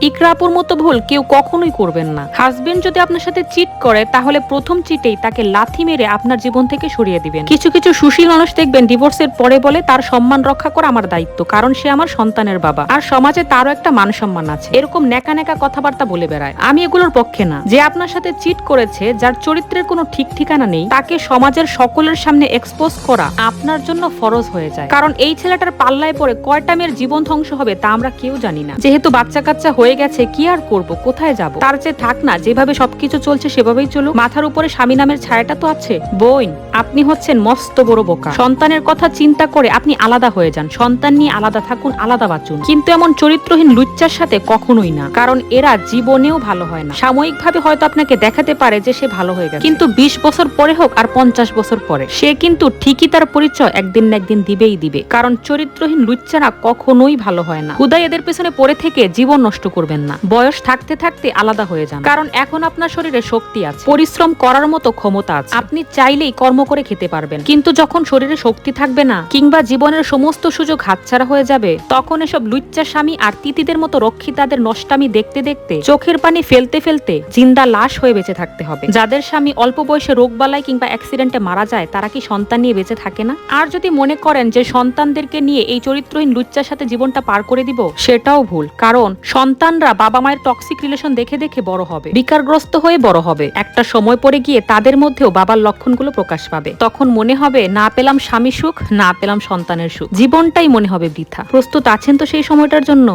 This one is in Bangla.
ইকরা আপুর মতো ভুল কেউ কখনোই করবেন না। হাজবেন্ড যদি আপনার সাথে চিট করে তাহলে প্রথম চিটেই তাকে লাথি মেরে আপনার জীবন থেকে সরিয়ে দিবেন। কিছু কিছু সুশীল মানুষ দেখবেন ডিভোর্সের পরে বলে তার সম্মান রক্ষা করা আমার দায়িত্ব, কারণ সে আমার সন্তানের বাবা আর সমাজে তারও একটা মান সম্মান আছে। এরকম নেকা নেকা কথাবার্তা বলে বেড়ায়। আমি এগুলোর পক্ষে না। যে আপনার সাথে চিট করেছে, যার চরিত্রের কোনো ঠিক ঠিকানা নেই, তাকে সমাজের সকলের সামনে এক্সপোজ করা আপনার জন্য ফরজ হয়ে যায়। কারণ এই ছেলেটার পাল্লায় পড়ে কয়টা মেয়ের জীবন ধ্বংস হবে তা আমরা কেউ জানি না। যেহেতু বাচ্চা কাচ্চা হয়ে গেছে, কি আর করব, কোথায় যাব? তার চেয়ে থাক না, যেভাবে সবকিছু চলছে সেভাবেই চলুক। মাথার উপরে স্বামী নামের ছায়াটা তো আছে। বোন, আপনি হচ্ছেন মস্ত বড় বোকা। সন্তানের কথা চিন্তা করে আপনি আলাদা হয়ে যান, সন্তান নিয়ে আলাদা থাকুন, আলাদা বাঁচুন, কিন্তু এমন চরিত্রহীন লুচ্চার সাথে কখনোই না। কারণ এরা জীবনেও ভালো হয় না। সাময়িকভাবে হয়তো আপনাকে দেখাতে পারে যে সে ভালো হয়ে গেছে, কিন্তু 20 বছর পরে হোক আর 50 বছর পরে, সে কিন্তু ঠিকই তার পরিচয় একদিন না একদিন দিবেই দিবে। কারণ চরিত্রহীন লুচ্চারা কখনোই ভালো হয় না। খুদাই এদের পেছনে পড়ে থেকে জীবন নষ্ট করবেন না। বয়স থাকতে থাকতে আলাদা হয়ে যান, কারণ এখন আপনার শরীরে শক্তি আছে, পরিশ্রম করার মতো ক্ষমতা আছে। আপনি চাইলেই কর্ম করে খেতে পারবেন, কিন্তু যখন শরীরে শক্তি থাকবে না কিংবা জীবনের সমস্ত সুযোগ হাতছাড়া হয়ে যাবে, তখন এসব লুচ্চা স্বামী আর তিতিদের মতো রক্ষিতাদের নষ্টামি দেখতে দেখতে চোখের পানি ফেলতে ফেলতে জিন্দা লাশ হয়ে বেঁচে থাকতে হবে। যাদের স্বামী অল্প বয়সে রোগবালাই কিংবা অ্যাক্সিডেন্টে মারা যায়, তারা কি সন্তান নিয়ে বেঁচে থাকে না? আর যদি মনে করেন যে সন্তানদেরকে নিয়ে এই চরিত্রহীন লুচ্চার সাথে জীবনটা পার করে দিব, সেটাও ভুল। কারণ সন্তানরা বাবা মায়ের টক্সিক রিলেশন দেখে দেখে বড় হবে, বিকারগ্রস্ত হয়ে বড় হবে। একটা সময় পরে গিয়ে তাদের মধ্যেও বাবার লক্ষণগুলো প্রকাশ পাবে। তখন মনে হবে না পেলাম স্বামী সুখ, না পেলাম সন্তানের সুখ, জীবনটাই মনে হবে বৃথা। প্রস্তুত আছেন তো সেই সময়টার জন্য?